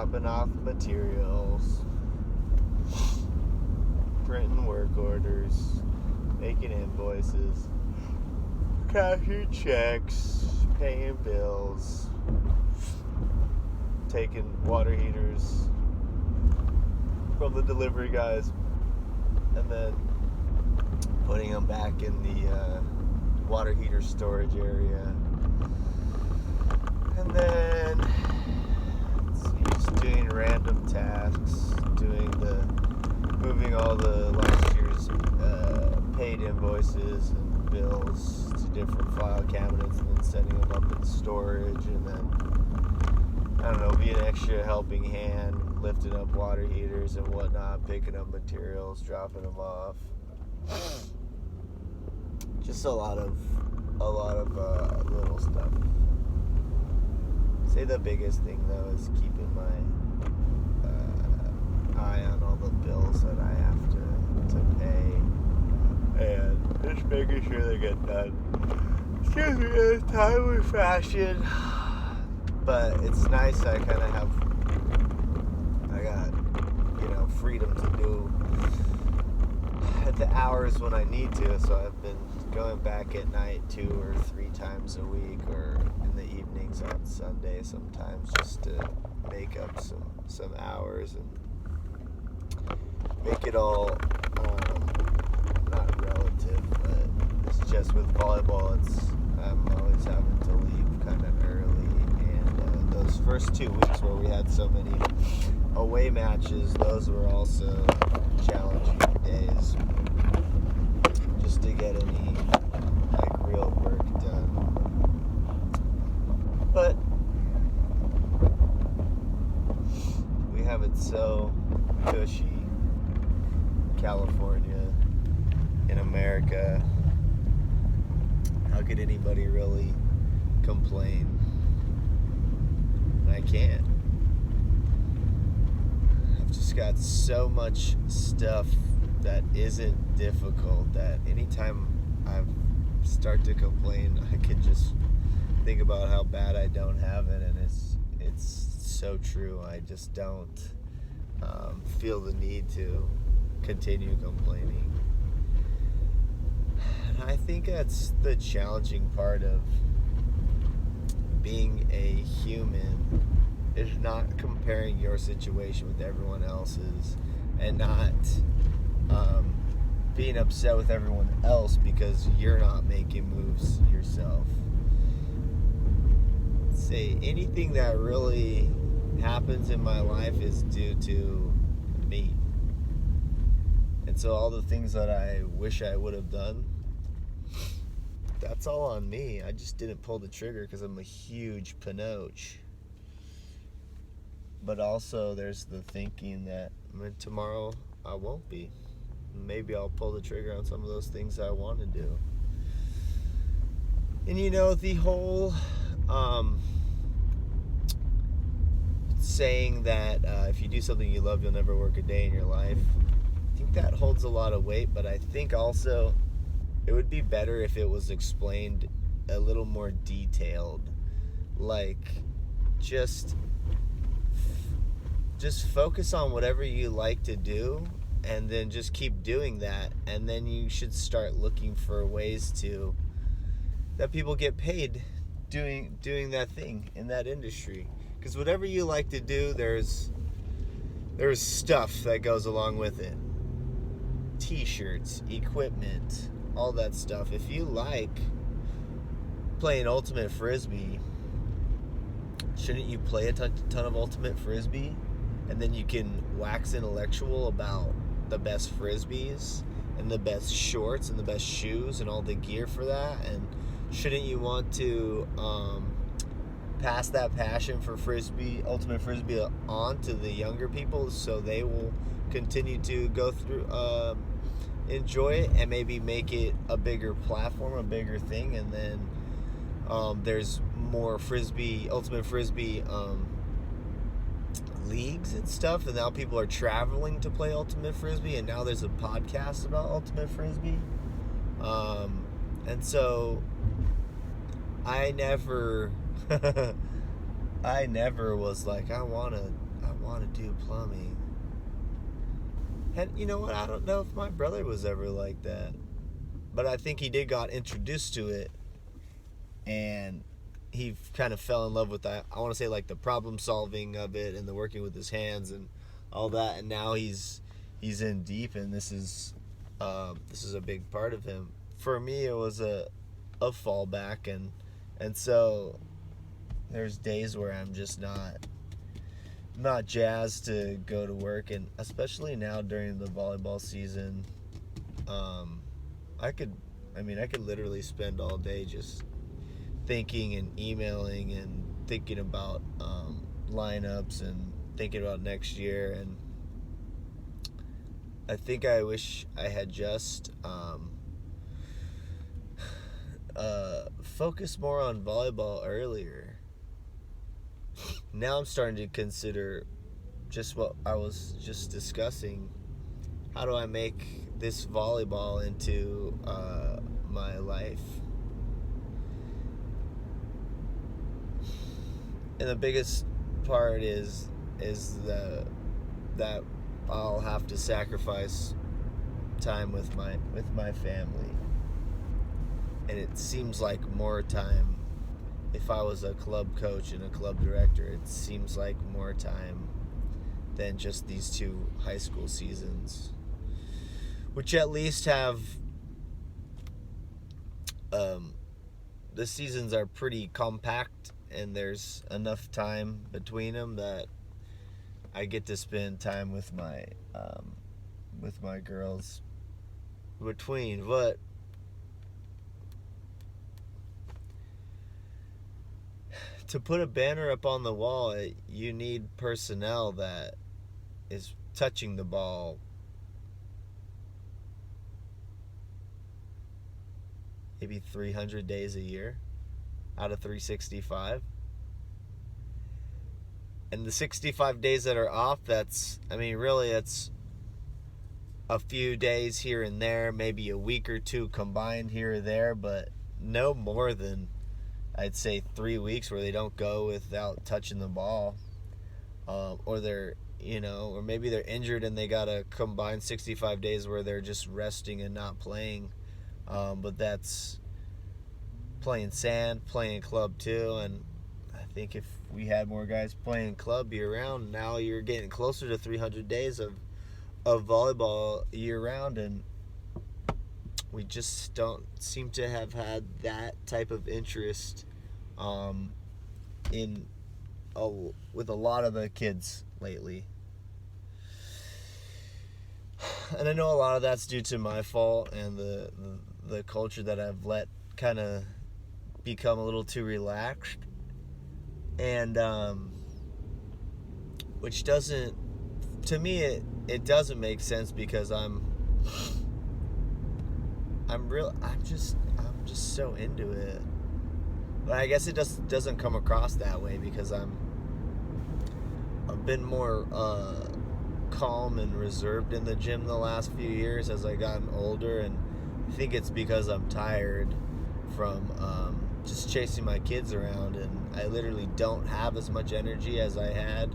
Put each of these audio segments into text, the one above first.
dropping off materials, printing work orders, making invoices, cashing checks, paying bills, taking water heaters from the delivery guys, and then putting them back in the water heater storage area. And then just doing random tasks, moving all the last year's paid invoices and bills to different file cabinets, and then setting them up in storage, and then, I don't know, be an extra helping hand, lifting up water heaters and whatnot, picking up materials, dropping them off. Just a lot of little stuff. Say the biggest thing though is keeping my eye on all the bills that I have to pay, and just making sure they get done. Excuse me, in a timely fashion. But it's nice. I got freedom to do at the hours when I need to. So I've been going back at night 2 or 3 times a week, or in the evenings on Sunday sometimes, just to make up some hours and make it all not relative, but it's just with volleyball, I'm always having to leave kind of early, and those first 2 weeks where we had so many away matches, those were also challenging days, just to get any real work done. But we have it so cushy, California, in America. How could anybody really complain? I can't. I've just got so much stuff that isn't difficult that anytime I start to complain, I can just think about how bad I don't have it, and it's so true. I just don't feel the need to continue complaining. And I think that's the challenging part of being a human, is not comparing your situation with everyone else's, and not being upset with everyone else because you're not making moves yourself. Say anything that really happens in my life is due to me. And so all the things that I wish I would have done, that's all on me. I just didn't pull the trigger because I'm a huge panoche. But also there's the thinking that tomorrow I won't be. Maybe I'll pull the trigger on some of those things I want to do. And the whole saying that if you do something you love, you'll never work a day in your life, I think that holds a lot of weight, but I think also it would be better if it was explained a little more detailed. Like, just focus on whatever you like to do, and then just keep doing that, and then you should start looking for ways that people get paid doing that thing in that industry. Because whatever you like to do, there's stuff that goes along with it. T-shirts, equipment, all that stuff. If you like playing Ultimate Frisbee, shouldn't you play a ton of Ultimate Frisbee? And then you can wax intellectual about the best Frisbees and the best shorts and the best shoes and all the gear for that. And shouldn't you want to pass that passion for Ultimate Frisbee on to the younger people, so they will continue to go through, enjoy it, and maybe make it a bigger platform, a bigger thing, and then there's more Ultimate Frisbee leagues and stuff, and now people are traveling to play Ultimate Frisbee, and now there's a podcast about Ultimate Frisbee, and so I never was like, I want I want to do plumbing. And you know what? I don't know if my brother was ever like that. But I think he did got introduced to it, and he kind of fell in love with that. I want to say like the problem solving of it and the working with his hands and all that. And now he's in deep, and this is a big part of him. For me, it was a fallback, and so there's days where I'm just not jazzed to go to work, and especially now during the volleyball season. I could literally spend all day just thinking and emailing and thinking about lineups and thinking about next year. And I think I wish I had just focused more on volleyball earlier. Now I'm starting to consider just what I was just discussing. How do I make this volleyball into my life? And the biggest part is that I'll have to sacrifice time with my family. And it seems like more time. If I was a club coach and a club director, it seems like more time than just these 2 high school seasons, which at least have the seasons are pretty compact, and there's enough time between them that I get to spend time with my girls between. But to put a banner up on the wall, you need personnel that is touching the ball maybe 300 days a year out of 365. And the 65 days that are off, really it's a few days here and there, maybe a week or 2 combined here or there, but no more than, I'd say, 3 weeks where they don't go without touching the ball. Or they're, or maybe they're injured and they got to combine 65 days where they're just resting and not playing. But that's playing sand, playing club too. And I think if we had more guys playing club year-round, now you're getting closer to 300 days of volleyball year-round, and we just don't seem to have had that type of interest with a lot of the kids lately. And I know a lot of that's due to my fault and the culture that I've let kind of become a little too relaxed, and which doesn't, to me, it doesn't make sense, because I'm just so into it. But I guess it just doesn't come across that way, because I've been more calm and reserved in the gym the last few years as I gotten older, and I think it's because I'm tired from just chasing my kids around, and I literally don't have as much energy as I had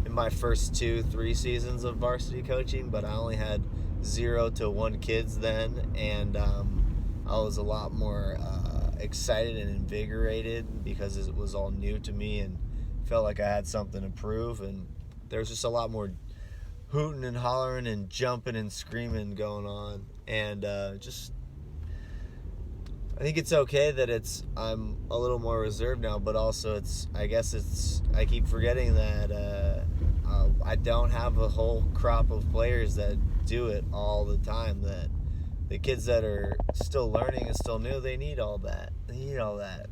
in my first 2-3 seasons of varsity coaching. But I only had 0 to 1 kids then, and I was a lot more excited and invigorated because it was all new to me and felt like I had something to prove. And there's just a lot more hooting and hollering and jumping and screaming going on, and I think it's okay that I'm a little more reserved now, but also I keep forgetting that I don't have a whole crop of players that do it all the time. That the kids that are still learning and still new, they need all that. They need all that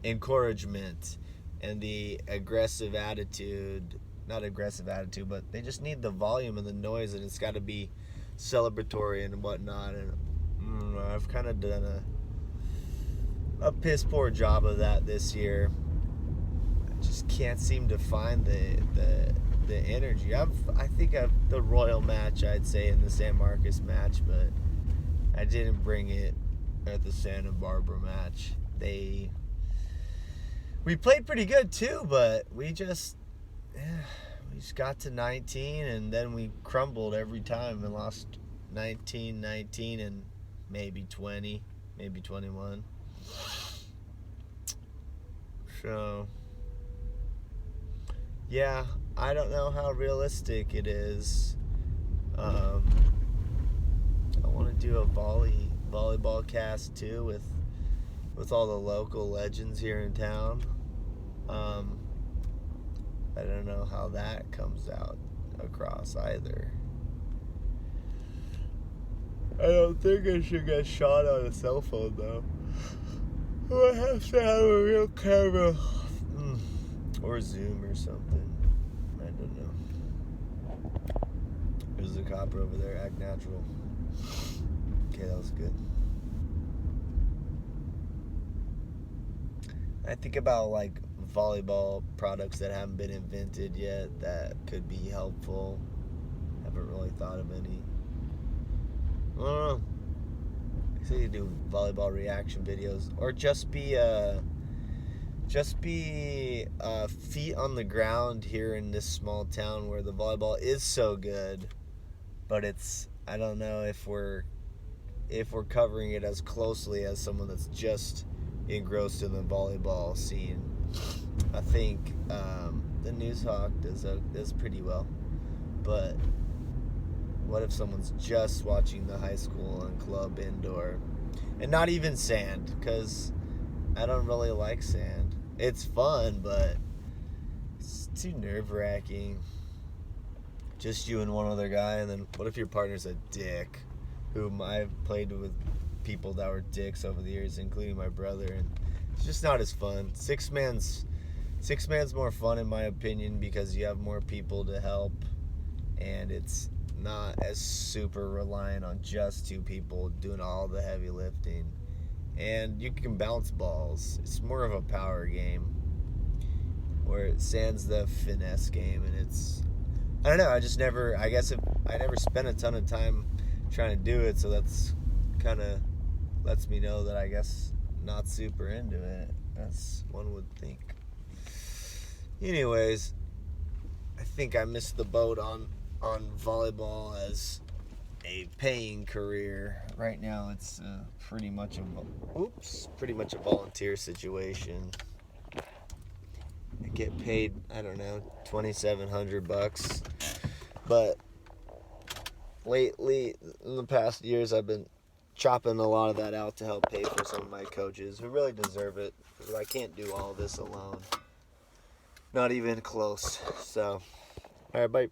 encouragement and the aggressive attitude. Not aggressive attitude, but they just need the volume and the noise, and it's got to be celebratory and whatnot. And I've kind of done a piss poor job of that this year. I just can't seem to find the energy. I think I've the Royal match, I'd say, in the San Marcos match, but I didn't bring it at the Santa Barbara match. We played pretty good too, but we just yeah, we just got to 19, and then we crumbled every time and lost 19, 19, and maybe 20, maybe 21. So, yeah, I don't know how realistic it is. I want to do a volleyball cast too with all the local legends here in town. Um, I don't know how that comes out across either. I don't think I should get shot on a cell phone though. I have to have a real camera. Or Zoom or something. I don't know. There's a copper over there. Act natural. Okay, that was good. I think about like volleyball products that haven't been invented yet that could be helpful. Haven't really thought of any. I don't know. I say you do volleyball reaction videos, or just be feet on the ground here in this small town where the volleyball is so good, but I don't know if we're covering it as closely as someone that's just engrossed in the volleyball scene. I think the Newshawk does pretty well, but what if someone's just watching the high school and club indoor, and not even sand? Because I don't really like sand. It's fun, but it's too nerve-wracking. Just you and one other guy, and then what if your partner's a dick? Whom I've played with people that were dicks over the years, including my brother, and it's just not as fun. Six man's more fun in my opinion because you have more people to help, and it's not as super reliant on just two people doing all the heavy lifting. And you can bounce balls. It's more of a power game, where sand's the finesse game, and I don't know. I never spent a ton of time trying to do it, so that's kind of lets me know that I guess not super into it, as one would think. Anyways, I think I missed the boat on volleyball as a paying career. Right now it's pretty much a volunteer situation. I get paid, I don't know, $2,700, but lately in the past years I've been chopping a lot of that out to help pay for some of my coaches who really deserve it, because I can't do all this alone, not even close. So, all right, bye.